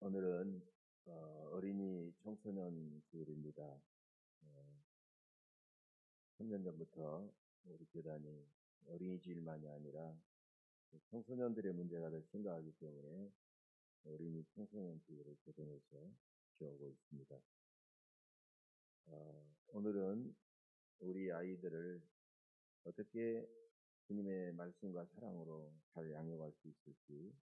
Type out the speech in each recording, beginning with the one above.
오늘은 어린이 청소년 주일입니다. 3년 전부터 우리 교단이 어린이 주일만이 아니라 청소년들의 문제가 더 심각하기 때문에 어린이 청소년 주일을 제정해서 지어오고 있습니다. 오늘은 우리 아이들을 어떻게 주님의 말씀과 사랑으로 잘 양육할 수 있을지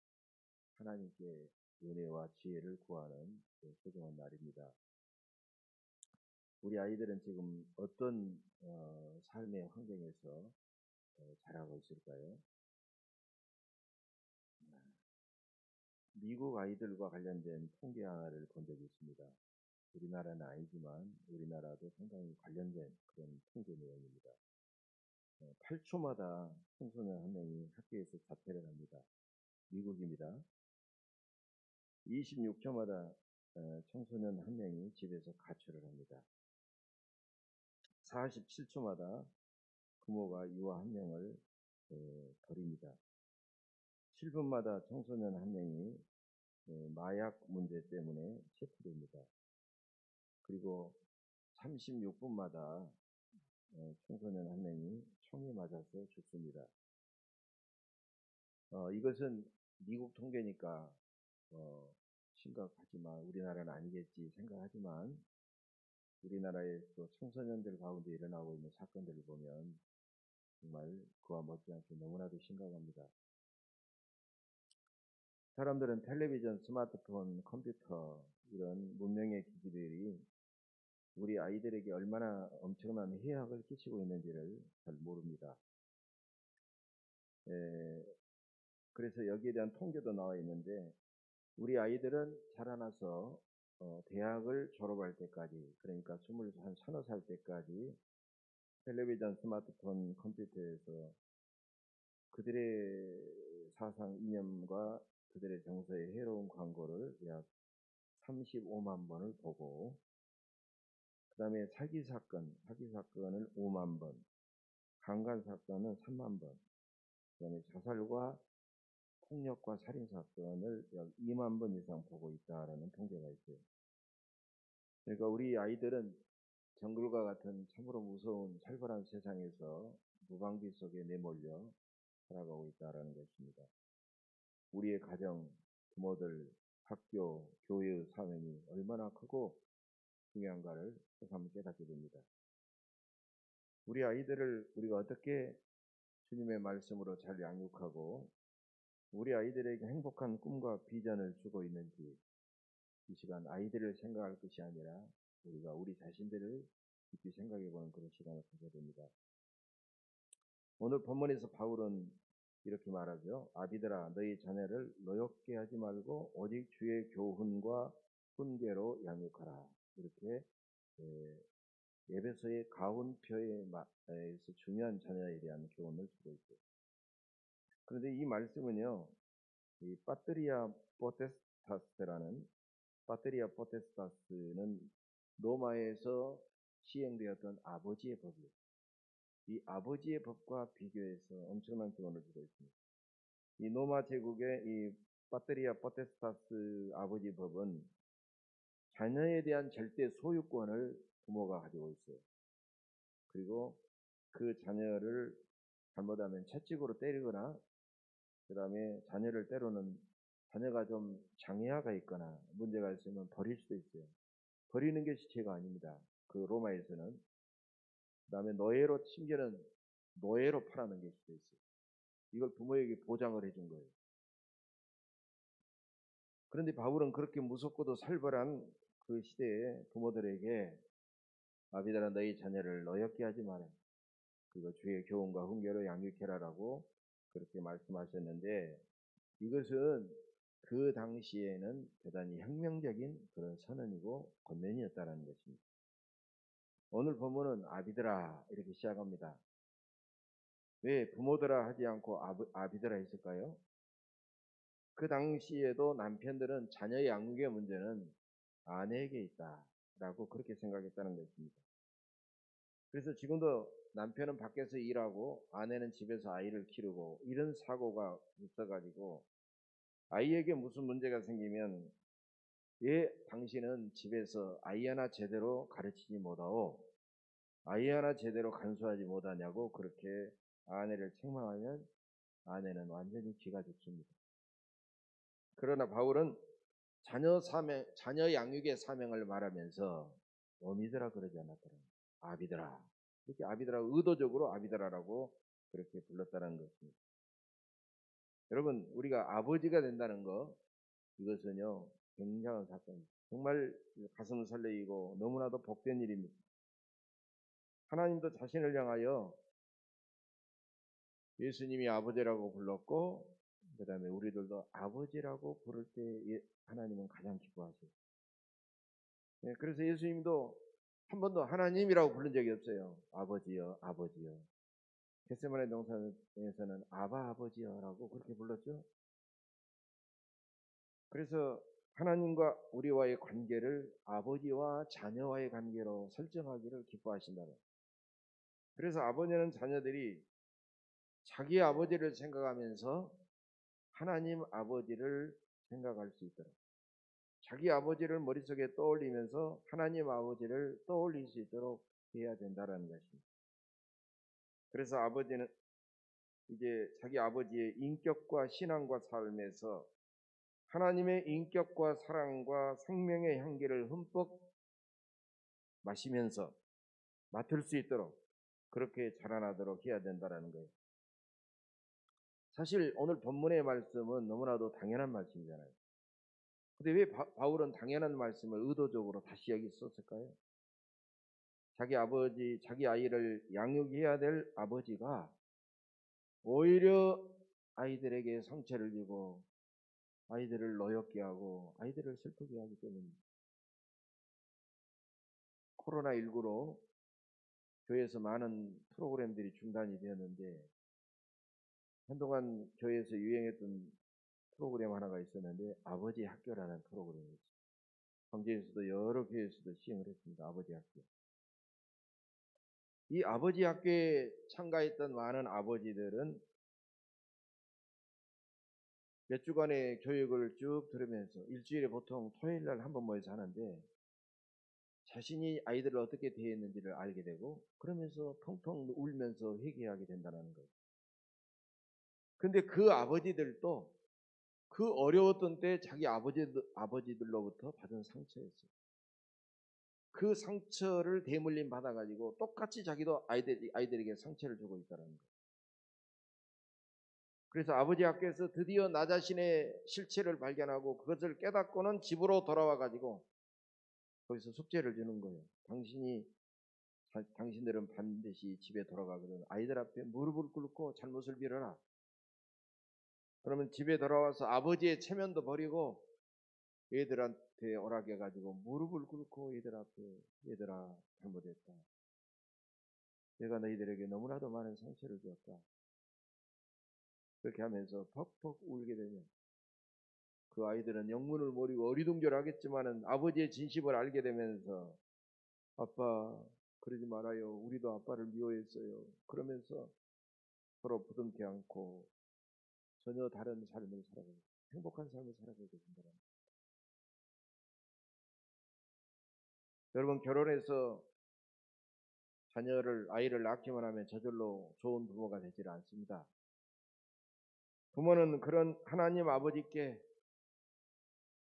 하나님께 은혜와 지혜를 구하는 소중한 날입니다. 우리 아이들은 지금 어떤 삶의 환경에서 자라고 있을까요? 미국 아이들과 관련된 통계 하나를 본 적이 있습니다. 우리나라는 아니지만 우리나라도 상당히 관련된 그런 통계 내용입니다. 8초마다 청소년 한 명이 학교에서 자퇴를 합니다. 미국입니다. 26초마다 청소년 한 명이 집에서 가출을 합니다. 47초마다 부모가 유아 한 명을 버립니다. 7분마다 청소년 한 명이 마약 문제 때문에 체포됩니다. 그리고 36분마다 청소년 한 명이 총에 맞아서 죽습니다. 이것은 미국 통계니까 심각하지만 우리나라는 아니겠지 생각하지만 우리나라의 또 청소년들 가운데 일어나고 있는 사건들을 보면 정말 그와 못지않게 너무나도 심각합니다. 사람들은 텔레비전, 스마트폰, 컴퓨터 이런 문명의 기기들이 우리 아이들에게 얼마나 엄청난 해악을 끼치고 있는지를 잘 모릅니다. 그래서 여기에 대한 통계도 나와 있는데 우리 아이들은 자라나서 대학을 졸업할 때까지, 그러니까 20살, 서너 살 때까지 텔레비전, 스마트폰, 컴퓨터에서 그들의 사상 이념과 그들의 정서의 해로운 광고를 약 35만 번을 보고, 그 다음에 사기 사건을 5만 번, 강간 사건은 3만 번, 그 다음에 자살과 폭력과 살인 사건을 약 2만 번 이상 보고 있다라는 통계가 있어요. 그러니까 우리 아이들은 정글과 같은 참으로 무서운 살벌한 세상에서 무방비 속에 내몰려 살아가고 있다라는 것입니다. 우리의 가정, 부모들, 학교, 교회의 사명이 얼마나 크고 중요한가를 새삼 깨닫게 됩니다. 우리 아이들을 우리가 어떻게 주님의 말씀으로 잘 양육하고 우리 아이들에게 행복한 꿈과 비전을 주고 있는지 이 시간 아이들을 생각할 것이 아니라 우리가 우리 자신들을 깊이 생각해보는 그런 시간을 가져야 됩니다. 오늘 본문에서 바울은 이렇게 말하죠. 아비들아 너희 자녀를 노엽게 하지 말고 오직 주의 교훈과 훈계로 양육하라. 이렇게 에베소의 가훈표에서 중요한 자녀에 대한 교훈을 주고 있어요. 그런데 이 말씀은요, 이 파트리아 포테스타스는 로마에서 시행되었던 아버지의 법이에요. 이 아버지의 법과 비교해서 엄청난 교훈을 주고 있습니다. 이 로마 제국의 이 파트리아 포테스타스 아버지 법은 자녀에 대한 절대 소유권을 부모가 가지고 있어요. 그리고 그 자녀를 잘못하면 채찍으로 때리거나 그 다음에 자녀를 때로는 자녀가 좀 장애아가 있거나 문제가 있으면 버릴 수도 있어요. 버리는 게 죄가 아닙니다. 그 로마에서는. 그 다음에 심지어는 노예로 팔아는 게 수도 있어요. 이걸 부모에게 보장을 해준 거예요. 그런데 바울은 그렇게 무섭고도 살벌한 그 시대에 부모들에게 아비들아 너희 자녀를 노엽게 하지 마라. 그리고 주의 교훈과 훈계로 양육해라라고 그렇게 말씀하셨는데 이것은 그 당시에는 대단히 혁명적인 그런 선언이고 권면이었다는 것입니다. 오늘 본문은 아비들아 이렇게 시작합니다. 왜 부모들아 하지 않고 아비들아 했을까요? 그 당시에도 남편들은 자녀의 양육의 문제는 아내에게 있다라고 그렇게 생각했다는 것입니다. 그래서 지금도 남편은 밖에서 일하고 아내는 집에서 아이를 키우고 이런 사고가 있어가지고 아이에게 무슨 문제가 생기면 왜 당신은 집에서 아이 하나 제대로 가르치지 못하고 아이 하나 제대로 간수하지 못하냐고 그렇게 아내를 책망하면 아내는 완전히 기가 죽습니다. 그러나 바울은 자녀 양육의 사명을 말하면서 어미들아 그러지 않았더라. 아비들아. 이렇게 아비들아, 의도적으로 아비들아라고 그렇게 불렀다는 것입니다. 여러분, 우리가 아버지가 된다는 거, 이것은요 굉장한 사건입니다. 정말 가슴을 설레이고 너무나도 복된 일입니다. 하나님도 자신을 향하여 예수님이 아버지라고 불렀고, 그 다음에 우리들도 아버지라고 부를 때 하나님은 가장 기뻐하세요. 그래서 예수님도 한 번도 하나님이라고 부른 적이 없어요. 아버지여, 아버지여. 겟세마네 동산에서는 아바 아버지여라고 그렇게 불렀죠. 그래서 하나님과 우리와의 관계를 아버지와 자녀와의 관계로 설정하기를 기뻐하신다는. 그래서 아버지는 자녀들이 자기 아버지를 생각하면서 하나님 아버지를 생각할 수 있도록, 자기 아버지를 머릿속에 떠올리면서 하나님 아버지를 떠올릴 수 있도록 해야 된다는 것입니다. 그래서 아버지는 이제 자기 아버지의 인격과 신앙과 삶에서 하나님의 인격과 사랑과 생명의 향기를 흠뻑 마시면서 맡을 수 있도록 그렇게 자라나도록 해야 된다는 거예요. 사실 오늘 본문의 말씀은 너무나도 당연한 말씀이잖아요. 근데 왜 바울은 당연한 말씀을 의도적으로 다시 여기 썼을까요? 자기 아버지, 자기 아이를 양육해야 될 아버지가 오히려 아이들에게 상처를 주고 아이들을 노엽게 하고 아이들을 슬프게 하기 때문입니다. 코로나19로 교회에서 많은 프로그램들이 중단이 되었는데, 한동안 교회에서 유행했던 프로그램 하나가 있었는데 아버지 학교라는 프로그램이었어요. 광주에서도 여러 교회에서도 시행을 했습니다. 아버지 학교. 이 아버지 학교에 참가했던 많은 아버지들은 몇 주간의 교육을 쭉 들으면서 일주일에 보통 토요일 날 한 번 모여서 하는데 자신이 아이들을 어떻게 대했는지를 알게 되고 그러면서 펑펑 울면서 회개하게 된다는 거예요. 근데 그 아버지들도 그 어려웠던 때 자기 아버지들로부터 받은 상처였어요. 그 상처를 대물림 받아가지고 똑같이 자기도 아이들에게 상처를 주고 있다는 거예요. 그래서 아버지 학교에서 드디어 나 자신의 실체를 발견하고 그것을 깨닫고는 집으로 돌아와가지고 거기서 숙제를 주는 거예요. 당신들은 반드시 집에 돌아가거든 아이들 앞에 무릎을 꿇고 잘못을 빌어라. 그러면 집에 돌아와서 아버지의 체면도 버리고 얘들한테 오락해가지고 무릎을 꿇고 얘들 앞에 얘들아 잘못했다. 내가 너희들에게 너무나도 많은 상처를 주었다. 그렇게 하면서 퍽퍽 울게 되면 그 아이들은 영문을 모르고 어리둥절하겠지만은 아버지의 진심을 알게 되면서 아빠 그러지 말아요. 우리도 아빠를 미워했어요. 그러면서 서로 부둥켜 안고 전혀 다른 삶을 살아가고 행복한 삶을 살아가게 된다. 여러분, 결혼해서 아이를 낳기만 하면 저절로 좋은 부모가 되질 않습니다. 부모는 그런 하나님 아버지께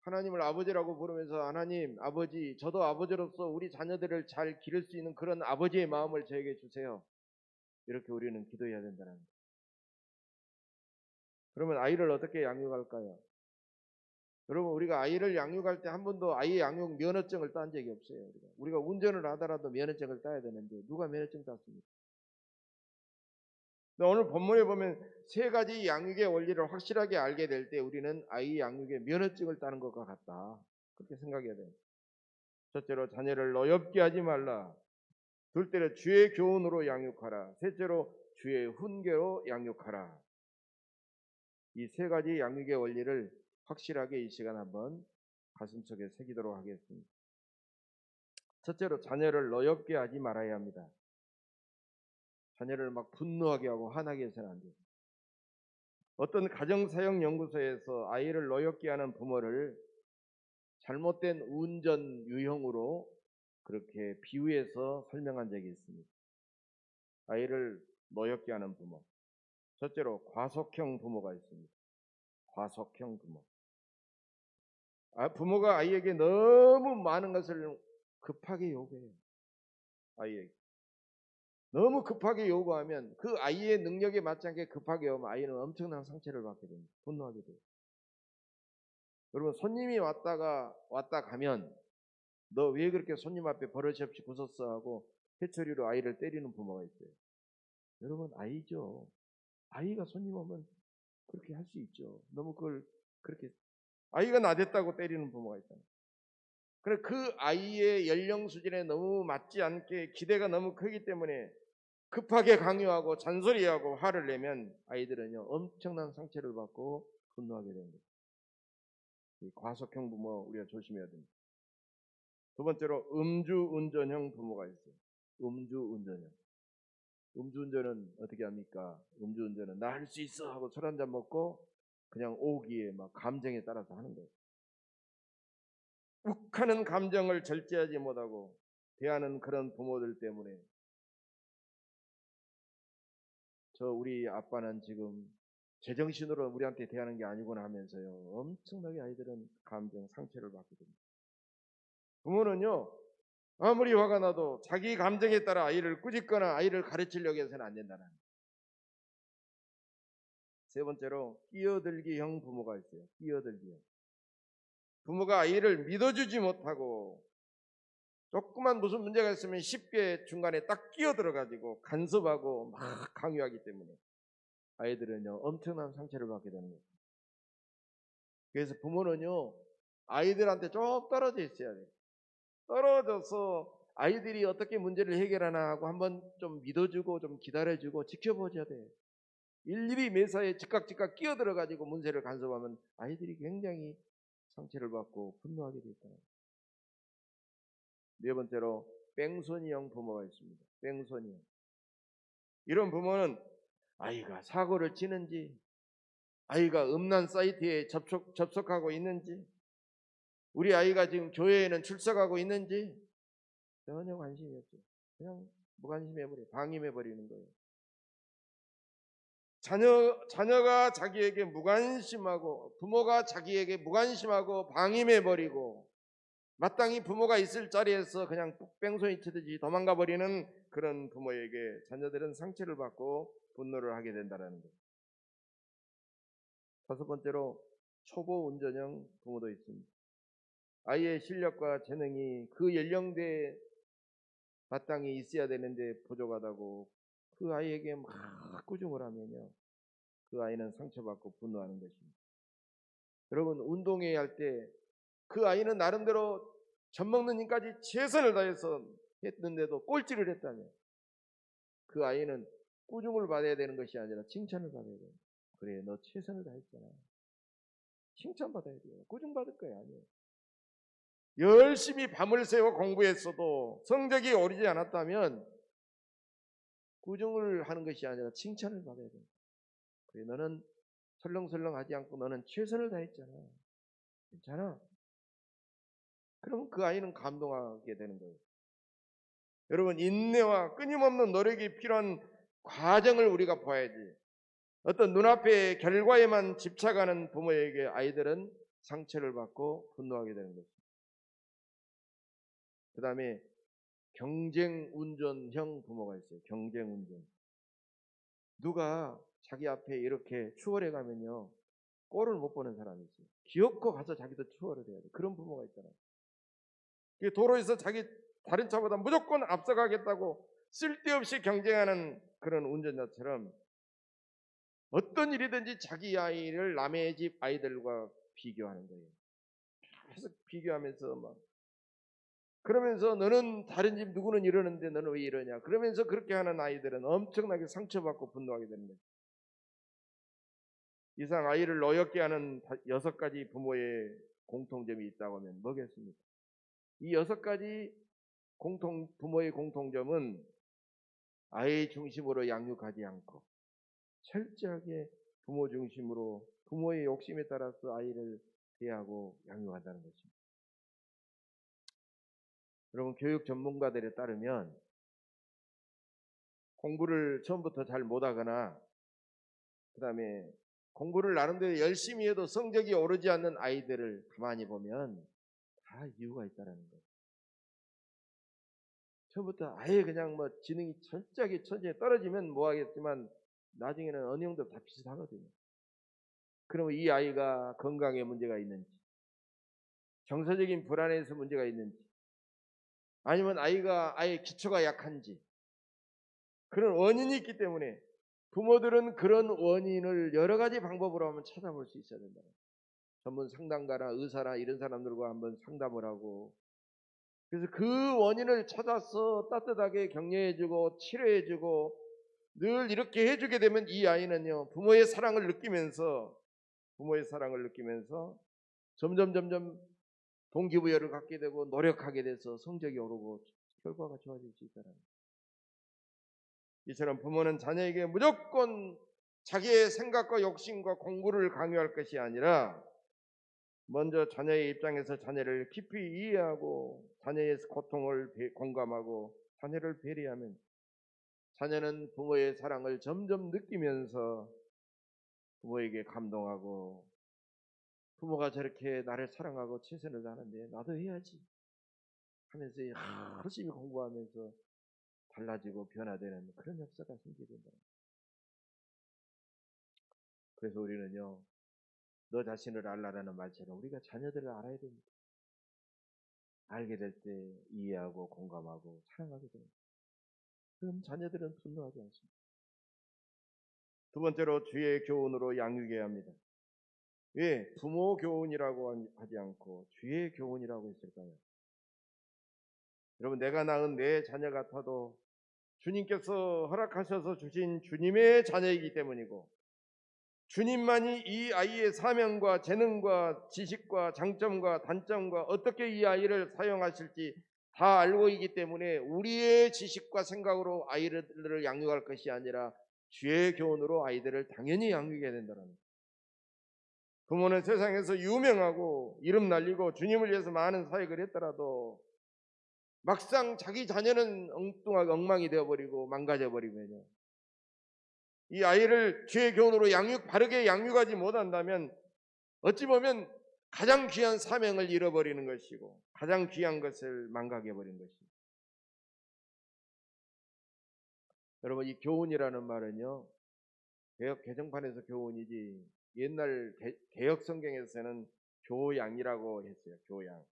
하나님을 아버지라고 부르면서 하나님 아버지, 저도 아버지로서 우리 자녀들을 잘 기를 수 있는 그런 아버지의 마음을 저에게 주세요. 이렇게 우리는 기도해야 된다는 거예요. 그러면 아이를 어떻게 양육할까요? 여러분, 우리가 아이를 양육할 때 한 번도 아이 양육 면허증을 딴 적이 없어요. 우리가 운전을 하더라도 면허증을 따야 되는데 누가 면허증 땄습니까? 오늘 본문에 보면 세 가지 양육의 원리를 확실하게 알게 될 때 우리는 아이 양육의 면허증을 따는 것과 같다. 그렇게 생각해야 돼요. 첫째로 자녀를 노엽게 하지 말라. 둘째로 주의 교훈으로 양육하라. 셋째로 주의 훈계로 양육하라. 이 세 가지 양육의 원리를 확실하게 이 시간 한번 가슴속에 새기도록 하겠습니다. 첫째로 자녀를 노엽게 하지 말아야 합니다. 자녀를 막 분노하게 하고 화나게 해서는 안 돼요. 어떤 가정사역연구소에서 아이를 노엽게 하는 부모를 잘못된 운전 유형으로 그렇게 비유해서 설명한 적이 있습니다. 아이를 노엽게 하는 부모. 첫째로 과속형 부모가 있습니다. 과속형 부모. 부모가 아이에게 너무 많은 것을 급하게 요구해요. 아이에게. 너무 급하게 요구하면 그 아이의 능력에 맞지 않게 급하게 오면 아이는 엄청난 상처를 받게 됩니다. 분노하게 돼요. 여러분, 손님이 왔다 가면 너 왜 그렇게 손님 앞에 버릇없이 굳었어 하고 회초리로 아이를 때리는 부모가 있어요. 여러분, 아이죠. 아이가 손님 오면 그렇게 할 수 있죠. 너무 그걸 그렇게 아이가 나댔다고 때리는 부모가 있잖아요. 그래, 그 아이의 연령 수준에 너무 맞지 않게 기대가 너무 크기 때문에 급하게 강요하고 잔소리하고 화를 내면 아이들은요 엄청난 상처를 받고 분노하게 되는 거예요. 이 과속형 부모 우리가 조심해야 됩니다. 두 번째로 음주운전형 부모가 있어요. 음주운전형. 음주운전은 어떻게 합니까? 음주운전은 나 할 수 있어 하고 술 한잔 먹고 그냥 오기에 막 감정에 따라서 하는 거예요. 욱하는 감정을 절제하지 못하고 대하는 그런 부모들 때문에 우리 아빠는 지금 제정신으로 우리한테 대하는 게 아니구나 하면서요 엄청나게 아이들은 감정 상처를 받게 됩니다. 부모는요 아무리 화가 나도 자기 감정에 따라 아이를 꾸짖거나 아이를 가르치려고 해서는 안 된다는 거예요. 세 번째로 끼어들기형 부모가 있어요. 끼어들기형. 부모가 아이를 믿어주지 못하고 조그만 무슨 문제가 있으면 쉽게 중간에 딱 끼어들어가지고 간섭하고 막 강요하기 때문에 아이들은요 엄청난 상처를 받게 되는 거예요. 그래서 부모는요 아이들한테 좀 떨어져 있어야 돼요. 떨어져서 아이들이 어떻게 문제를 해결하나 하고 한번 좀 믿어주고 좀 기다려주고 지켜보셔야 돼요. 일일이 매사에 즉각 끼어들어가지고 문제를 간섭하면 아이들이 굉장히 상처를 받고 분노하게 돼 있다. 네 번째로 뺑소니형 부모가 있습니다. 뺑소니형. 이런 부모는 아이가 사고를 치는지 아이가 음란 사이트에 접속하고 있는지 우리 아이가 지금 교회에는 출석하고 있는지 전혀 관심이 없죠. 그냥 무관심해버려요. 방임해버리는 거예요. 자녀가 자기에게 무관심하고 부모가 자기에게 무관심하고 방임해버리고 마땅히 부모가 있을 자리에서 그냥 뺑소니 치듯이 도망가 버리는 그런 부모에게 자녀들은 상처를 받고 분노를 하게 된다는 거예요. 다섯 번째로 초보 운전형 부모도 있습니다. 아이의 실력과 재능이 그 연령대에 마땅히 있어야 되는데 부족하다고 그 아이에게 막 꾸중을 하면요 그 아이는 상처받고 분노하는 것입니다. 여러분 운동회 할 때 그 아이는 나름대로 젖먹는 힘까지 최선을 다해서 했는데도 꼴찌를 했다면 그 아이는 꾸중을 받아야 되는 것이 아니라 칭찬을 받아야 돼요. 그래 너 최선을 다했잖아. 칭찬받아야 돼요. 꾸중받을 거야 아니에요. 열심히 밤을 새워 공부했어도 성적이 오르지 않았다면 꾸중을 하는 것이 아니라 칭찬을 받아야 돼요. 그래 너는 설렁설렁하지 않고 너는 최선을 다했잖아. 괜찮아. 그럼 그 아이는 감동하게 되는 거예요. 여러분 인내와 끊임없는 노력이 필요한 과정을 우리가 봐야지. 어떤 눈앞의 결과에만 집착하는 부모에게 아이들은 상처를 받고 분노하게 되는 것입니다. 그 다음에 경쟁운전형 부모가 있어요. 경쟁운전. 누가 자기 앞에 이렇게 추월해 가면요 꼴을 못 보는 사람이 있어요. 귀엽고 가서 자기도 추월을 해야 돼. 그런 부모가 있잖아요. 도로에서 자기 다른 차보다 무조건 앞서가겠다고 쓸데없이 경쟁하는 그런 운전자처럼 어떤 일이든지 자기 아이를 남의 집 아이들과 비교하는 거예요. 계속 비교하면서 막 그러면서 너는 다른 집 누구는 이러는데 너는 왜 이러냐. 그러면서 그렇게 하는 아이들은 엄청나게 상처받고 분노하게 되는 거예요. 이상 아이를 노엽게 하는 6가지 부모의 공통점이 있다고 하면 뭐겠습니까? 이 6가지 부모의 공통점은 아이 중심으로 양육하지 않고 철저하게 부모 중심으로 부모의 욕심에 따라서 아이를 대하고 양육한다는 것입니다. 여러분, 교육 전문가들에 따르면 공부를 처음부터 잘 못하거나 그 다음에 공부를 나름대로 열심히 해도 성적이 오르지 않는 아이들을 가만히 보면 다 이유가 있다는 거예요. 처음부터 아예 그냥 뭐 지능이 철저하게 천천히 떨어지면 뭐 하겠지만 나중에는 어느 정도 다 비슷하거든요. 그러면 이 아이가 건강에 문제가 있는지, 정서적인 불안에서 문제가 있는지, 아니면 아이가 아예 기초가 약한지, 그런 원인이 있기 때문에 부모들은 그런 원인을 여러 가지 방법으로 한번 찾아볼 수 있어야 된다. 전문 상담가나 의사나 이런 사람들과 한번 상담을 하고, 그래서 그 원인을 찾아서 따뜻하게 격려해주고 치료해주고 늘 이렇게 해주게 되면 이 아이는요, 부모의 사랑을 느끼면서 점점 동기부여를 갖게 되고 노력하게 돼서 성적이 오르고 결과가 좋아질 수 있다는 거예요. 이처럼 부모는 자녀에게 무조건 자기의 생각과 욕심과 공부를 강요할 것이 아니라 먼저 자녀의 입장에서 자녀를 깊이 이해하고 자녀의 고통을 공감하고 자녀를 배려하면 자녀는 부모의 사랑을 점점 느끼면서 부모에게 감동하고, 부모가 저렇게 나를 사랑하고 최선을 다하는데 나도 해야지 하면서 열심히 공부하면서 달라지고 변화되는 그런 역사가 생기게 된다. 그래서 우리는요, 너 자신을 알라라는 말처럼 우리가 자녀들을 알아야 됩니다. 알게 될 때 이해하고 공감하고 사랑하게 됩니다. 그럼 자녀들은 분노하지 않습니다. 두 번째로 주의 교훈으로 양육해야 합니다. 왜 부모 교훈이라고 하지 않고 주의 교훈이라고 했을까요? 여러분, 내가 낳은 내 자녀 같아도 주님께서 허락하셔서 주신 주님의 자녀이기 때문이고, 주님만이 이 아이의 사명과 재능과 지식과 장점과 단점과 어떻게 이 아이를 사용하실지 다 알고 있기 때문에 우리의 지식과 생각으로 아이들을 양육할 것이 아니라 주의 교훈으로 아이들을 당연히 양육해야 된다는 거예요. 부모는 세상에서 유명하고 이름 날리고 주님을 위해서 많은 사역을 했더라도 막상 자기 자녀는 엉뚱하게 엉망이 되어버리고 망가져버리면요, 이 아이를 주의 교훈으로 바르게 양육하지 못한다면 어찌 보면 가장 귀한 사명을 잃어버리는 것이고 가장 귀한 것을 망각해버린 것이고. 여러분, 이 교훈이라는 말은요, 개역 개정판에서 교훈이지 옛날 개역 성경에서는 교양이라고 했어요. 교양.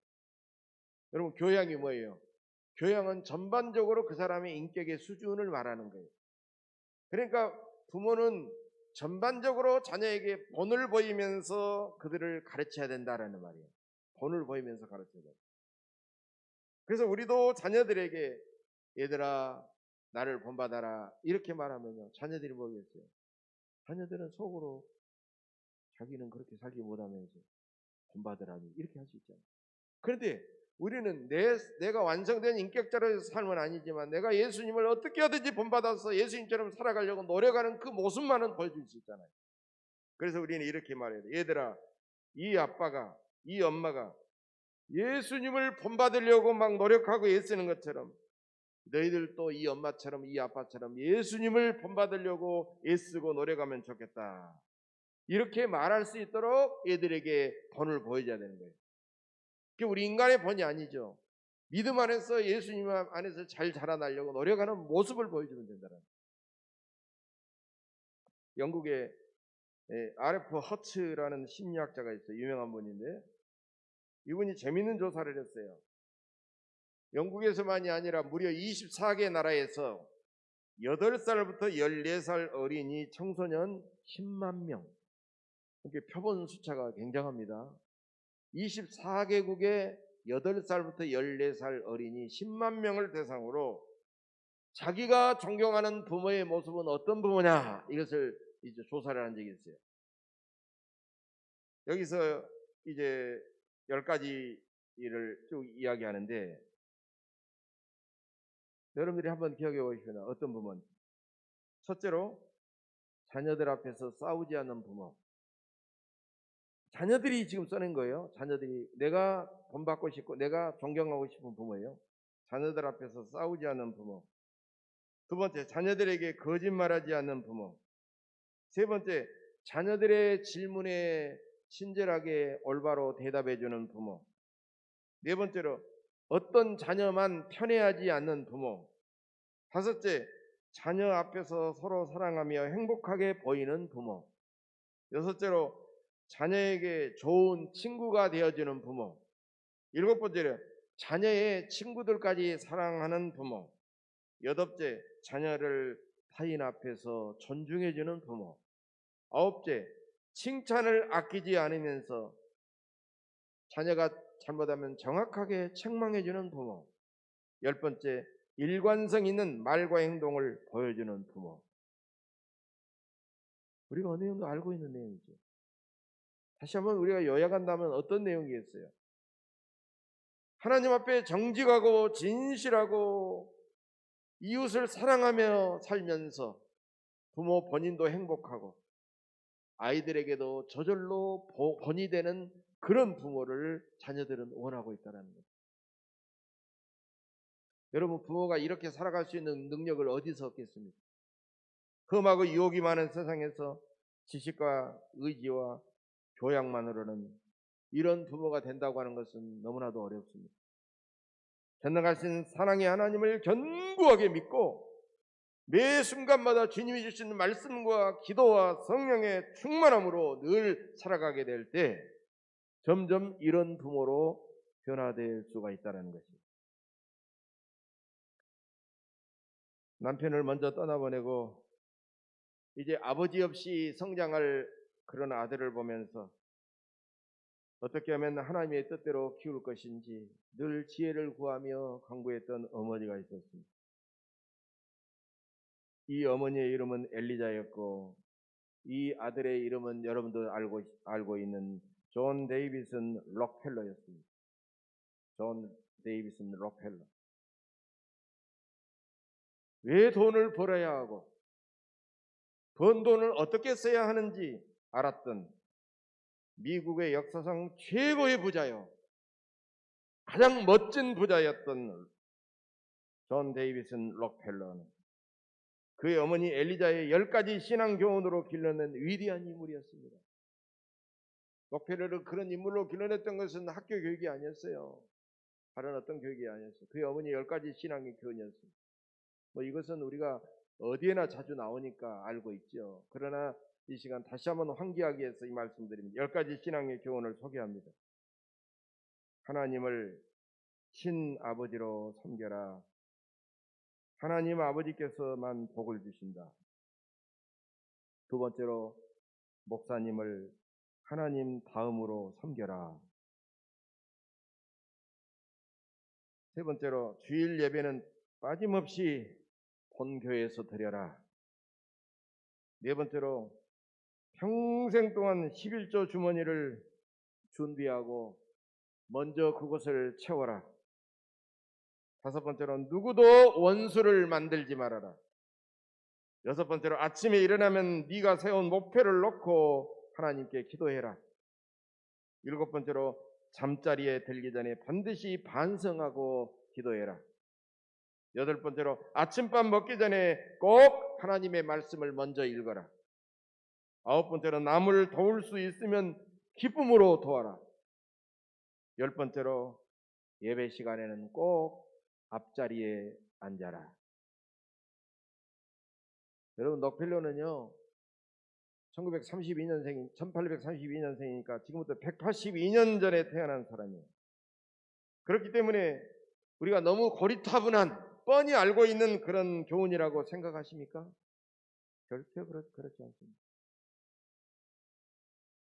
여러분, 교양이 뭐예요? 교양은 전반적으로 그 사람의 인격의 수준을 말하는 거예요. 그러니까 부모는 전반적으로 자녀에게 본을 보이면서 그들을 가르쳐야 된다라는 말이에요. 본을 보이면서 가르쳐야 된다. 그래서 우리도 자녀들에게 얘들아 나를 본받아라 이렇게 말하면요, 자녀들이 뭐겠어요? 자녀들은 속으로 자기는 그렇게 살지 못하면서 본받으라니 이렇게 할 수 있잖아요. 그런데 우리는 내가 완성된 인격자로의 삶은 아니지만 내가 예수님을 어떻게 하든지 본받아서 예수님처럼 살아가려고 노력하는 그 모습만은 보여줄 수 있잖아요. 그래서 우리는 이렇게 말해야 돼. 얘들아, 이 아빠가, 이 엄마가 예수님을 본받으려고 막 노력하고 애쓰는 것처럼 너희들도 이 엄마처럼 이 아빠처럼 예수님을 본받으려고 애쓰고 노력하면 좋겠다. 이렇게 말할 수 있도록 애들에게 본을 보여줘야 되는 거예요. 그게 우리 인간의 본이 아니죠. 믿음 안에서 예수님 안에서 잘 자라나려고 노력하는 모습을 보여주면 된다는 거예요. 영국의 R.F. 허츠라는 심리학자가 있어요. 유명한 분인데 이분이 재밌는 조사를 했어요. 영국에서만이 아니라 무려 24개 나라에서 8살부터 14살 어린이 청소년 10만 명, 이렇게 표본 숫자가 굉장합니다. 24개국의 8살부터 14살 어린이 10만 명을 대상으로 자기가 존경하는 부모의 모습은 어떤 부모냐, 이것을 이제 조사를 한 적이 있어요. 여기서 이제 10가지를 쭉 이야기하는데 여러분들이 한번 기억해 보십시오. 어떤 부모인지. 첫째로, 자녀들 앞에서 싸우지 않는 부모. 자녀들이 지금 써낸 거예요. 자녀들이 내가 본받고 싶고 내가 존경하고 싶은 부모예요. 자녀들 앞에서 싸우지 않는 부모. 두 번째, 자녀들에게 거짓말하지 않는 부모. 세 번째, 자녀들의 질문에 친절하게 올바로 대답해주는 부모. 네 번째로, 어떤 자녀만 편애하지 않는 부모. 다섯째, 자녀 앞에서 서로 사랑하며 행복하게 보이는 부모. 여섯째로, 자녀에게 좋은 친구가 되어주는 부모. 일곱 번째로, 자녀의 친구들까지 사랑하는 부모. 여덟째, 자녀를 타인 앞에서 존중해주는 부모. 아홉째, 칭찬을 아끼지 않으면서 자녀가 잘못하면 정확하게 책망해주는 부모. 열 번째, 일관성 있는 말과 행동을 보여주는 부모. 우리가 어느 정도 알고 있는 내용이죠. 다시 한번 우리가 요약한다면 어떤 내용이겠어요? 하나님 앞에 정직하고 진실하고 이웃을 사랑하며 살면서 부모 본인도 행복하고 아이들에게도 저절로 본이 되는 그런 부모를 자녀들은 원하고 있다는 거예요. 여러분, 부모가 이렇게 살아갈 수 있는 능력을 어디서 얻겠습니까? 험하고 유혹이 많은 세상에서 지식과 의지와 교양만으로는 이런 부모가 된다고 하는 것은 너무나도 어렵습니다. 전능하신 사랑의 하나님을 견고하게 믿고 매 순간마다 주님이 주시는 말씀과 기도와 성령의 충만함으로 늘 살아가게 될 때 점점 이런 부모로 변화될 수가 있다는 것입니다. 남편을 먼저 떠나보내고 이제 아버지 없이 성장할 그런 아들을 보면서 어떻게 하면 하나님의 뜻대로 키울 것인지 늘 지혜를 구하며 간구했던 어머니가 있었습니다. 이 어머니의 이름은 엘리자였고 이 아들의 이름은 여러분도 알고 있는 존 데이비슨 록펠러였습니다. 존 데이비슨 록펠러. 왜 돈을 벌어야 하고 번 돈을 어떻게 써야 하는지 알았던 미국의 역사상 최고의 부자요, 가장 멋진 부자였던 존 데이비슨 록펠러는 그의 어머니 엘리자의 10가지 신앙 교훈으로 길러낸 위대한 인물이었습니다. 록펠러를 그런 인물로 길러냈던 것은 학교 교육이 아니었어요. 다른 어떤 교육이 아니었어요. 그의 어머니 10가지 신앙의 교훈이었습니다. 이것은 우리가 어디에나 자주 나오니까 알고 있죠. 그러나 이 시간 다시 한번 환기하기 위해서 이 말씀드립니다. 10가지 신앙의 교훈을 소개합니다. 하나님을 친아버지로 섬겨라. 하나님 아버지께서만 복을 주신다. 두 번째로, 목사님을 하나님 다음으로 섬겨라. 세 번째로, 주일 예배는 빠짐없이 본교회에서 드려라. 네 번째로, 평생 동안 11조 주머니를 준비하고 먼저 그것을 채워라. 다섯 번째로, 누구도 원수를 만들지 말아라. 여섯 번째로, 아침에 일어나면 네가 세운 목표를 놓고 하나님께 기도해라. 일곱 번째로, 잠자리에 들기 전에 반드시 반성하고 기도해라. 여덟 번째로, 아침밥 먹기 전에 꼭 하나님의 말씀을 먼저 읽어라. 아홉 번째로, 남을 도울 수 있으면 기쁨으로 도와라. 열 번째로, 예배 시간에는 꼭 앞자리에 앉아라. 여러분, 록펠러는요 1832년생이니까 지금부터 182년 전에 태어난 사람이에요. 그렇기 때문에 우리가 너무 고리타분한 뻔히 알고 있는 그런 교훈이라고 생각하십니까? 절대 그렇지 않습니다.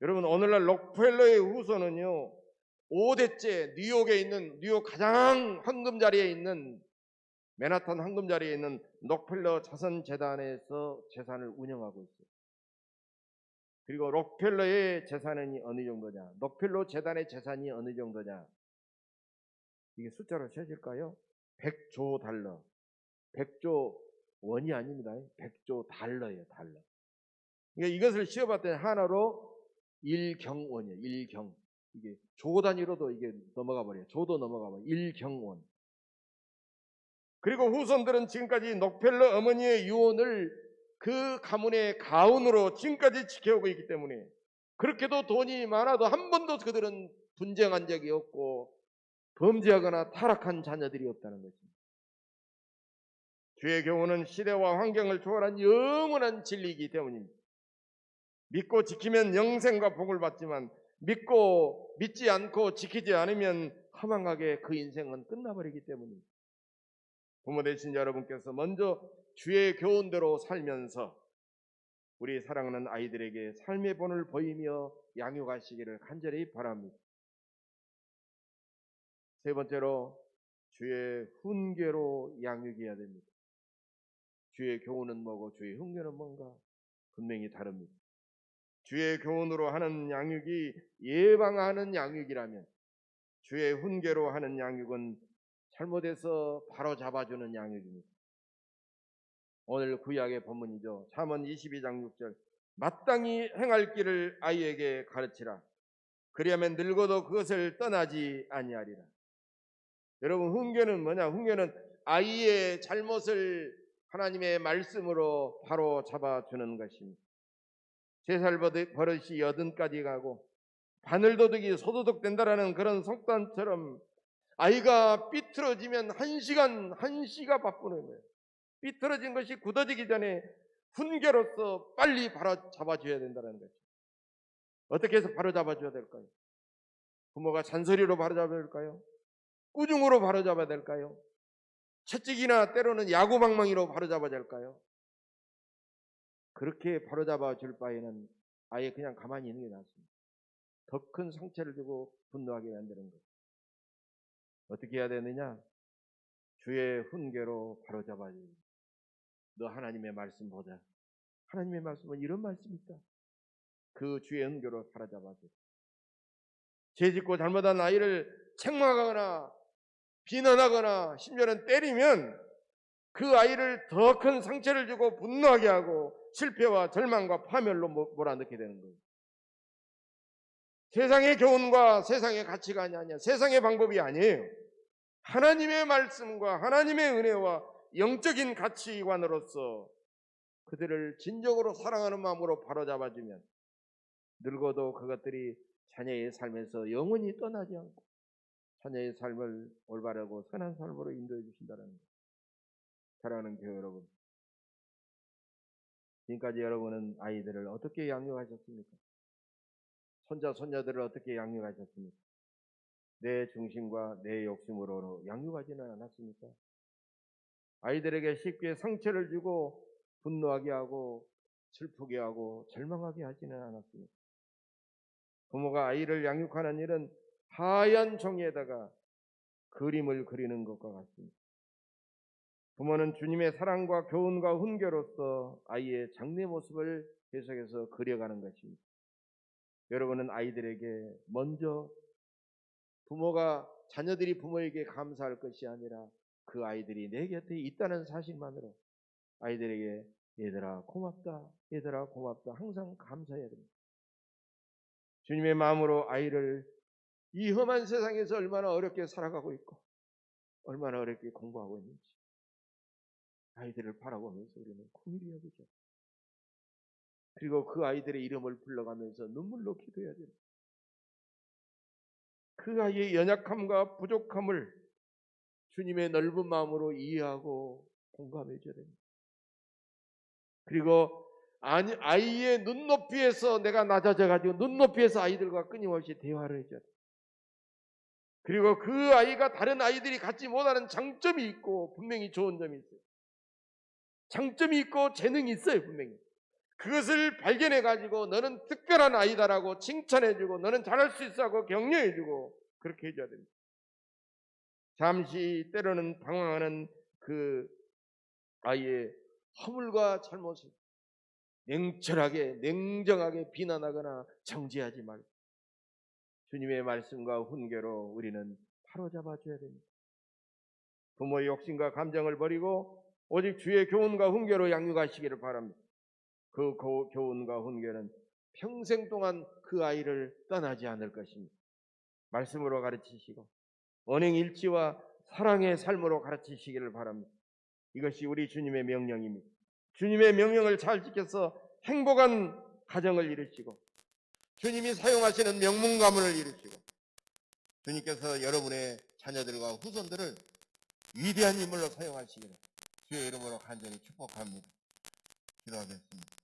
여러분, 오늘날 록펠러의 후손은요 5대째 뉴욕 가장 황금자리에 있는 맨하탄 황금자리에 있는 록펠러 자선재단에서 재산을 운영하고 있어요. 그리고 록펠러의 재산이 어느 정도냐, 록펠러 재단의 재산이 어느 정도냐, 이게 숫자로 세질까요? 100조 달러. 100조 원이 아닙니다. 100조 달러예요. 달러. 그러니까 이것을 씌워봤더니 하나로 1경원이에요. 1경. 이게 조 단위로도 이게 넘어가 버려요. 조도 넘어가 버려요. 1경원. 그리고 후손들은 지금까지 녹펠러 어머니의 유언을 그 가문의 가훈으로 지금까지 지켜오고 있기 때문에 그렇게도 돈이 많아도 한 번도 그들은 분쟁한 적이 없고 범죄하거나 타락한 자녀들이 없다는 것입니다. 주의 교훈은 시대와 환경을 초월한 영원한 진리이기 때문입니다. 믿고 지키면 영생과 복을 받지만 믿지 않고 지키지 않으면 허망하게 그 인생은 끝나버리기 때문입니다. 부모 되신 여러분께서 먼저 주의 교훈대로 살면서 우리 사랑하는 아이들에게 삶의 본을 보이며 양육하시기를 간절히 바랍니다. 세 번째로 주의 훈계로 양육해야 됩니다. 주의 교훈은 뭐고 주의 훈계는 뭔가 분명히 다릅니다. 주의 교훈으로 하는 양육이 예방하는 양육이라면 주의 훈계로 하는 양육은 잘못해서 바로 잡아주는 양육입니다. 오늘 구약의 본문이죠. 잠언 22장 6절 마땅히 행할 길을 아이에게 가르치라. 그리하면 늙어도 그것을 떠나지 아니하리라. 여러분, 훈계는 뭐냐? 훈계는 아이의 잘못을 하나님의 말씀으로 바로 잡아주는 것입니다. 3살 버릇이 80까지 가고 바늘도둑이 소도둑 된다라는 그런 속담처럼 아이가 삐뚤어지면 한시가 바쁘는 거예요. 삐뚤어진 것이 굳어지기 전에 훈계로서 빨리 바로 잡아줘야 된다는 거죠. 어떻게 해서 바로 잡아줘야 될까요? 부모가 잔소리로 바로 잡아야 될까요? 꾸중으로 바로 잡아야 될까요? 채찍이나 때로는 야구방망이로 바로 잡아야 될까요? 그렇게 바로 잡아줄 바에는 아예 그냥 가만히 있는 게 낫습니다. 더 큰 상처를 주고 분노하게 만드는 것. 어떻게 해야 되느냐? 주의 훈계로 바로 잡아줘요. 너 하나님의 말씀 보자. 하나님의 말씀은 이런 말씀이 있다. 그 주의 훈계로 바로 잡아줘요. 죄짓고 잘못한 아이를 책망하거나 비난하거나 심지어는 때리면 그 아이를 더 큰 상처를 주고 분노하게 하고 실패와 절망과 파멸로 몰아넣게 되는 거예요. 세상의 교훈과 세상의 가치관이 아니야. 세상의 방법이 아니에요. 하나님의 말씀과 하나님의 은혜와 영적인 가치관으로서 그들을 진정으로 사랑하는 마음으로 바로잡아주면 늙어도 그것들이 자녀의 삶에서 영원히 떠나지 않고 자녀의 삶을 올바르고 선한 삶으로 인도해 주신다는 것. 사랑하는 교회 여러분, 지금까지 여러분은 아이들을 어떻게 양육하셨습니까? 손자 손녀들을 어떻게 양육하셨습니까? 내 중심과 내 욕심으로 양육하지는 않았습니까? 아이들에게 쉽게 상처를 주고 분노하게 하고 슬프게 하고 절망하게 하지는 않았습니까? 부모가 아이를 양육하는 일은 하얀 종이에다가 그림을 그리는 것과 같습니다. 부모는 주님의 사랑과 교훈과 훈계로서 아이의 장래 모습을 계속해서 그려가는 것입니다. 여러분은 아이들에게 먼저 자녀들이 부모에게 감사할 것이 아니라 그 아이들이 내 곁에 있다는 사실만으로 아이들에게 얘들아 고맙다, 얘들아 고맙다 항상 감사해야 됩니다. 주님의 마음으로 아이를 이 험한 세상에서 얼마나 어렵게 살아가고 있고 얼마나 어렵게 공부하고 있는지 아이들을 바라보면서 우리는 긍휼히 여기죠. 그리고 그 아이들의 이름을 불러가면서 눈물로 기도해야 됩니다. 그 아이의 연약함과 부족함을 주님의 넓은 마음으로 이해하고 공감해 줘야 됩니다. 그리고 아이의 눈높이에서 내가 낮아져가지고 눈높이에서 아이들과 끊임없이 대화를 해줘야 됩니다. 그리고 그 아이가 다른 아이들이 갖지 못하는 장점이 있고 분명히 좋은 점이 있어요. 장점이 있고 재능이 있어요. 분명히. 그것을 발견해가지고 너는 특별한 아이다라고 칭찬해주고 너는 잘할 수 있어 하고 격려해주고 그렇게 해줘야 됩니다. 잠시 때로는 방황하는 그 아이의 허물과 잘못을 냉철하게 냉정하게 비난하거나 정죄하지 말고 주님의 말씀과 훈계로 우리는 바로잡아줘야 됩니다. 부모의 욕심과 감정을 버리고 오직 주의 교훈과 훈계로 양육하시기를 바랍니다. 그 교훈과 훈계는 평생 동안 그 아이를 떠나지 않을 것입니다. 말씀으로 가르치시고 언행일치와 사랑의 삶으로 가르치시기를 바랍니다. 이것이 우리 주님의 명령입니다. 주님의 명령을 잘 지켜서 행복한 가정을 이루시고 주님이 사용하시는 명문 가문을 이루시고 주님께서 여러분의 자녀들과 후손들을 위대한 인물로 사용하시기를 주의 이름으로 간절히 축복합니다. 기도하겠습니다.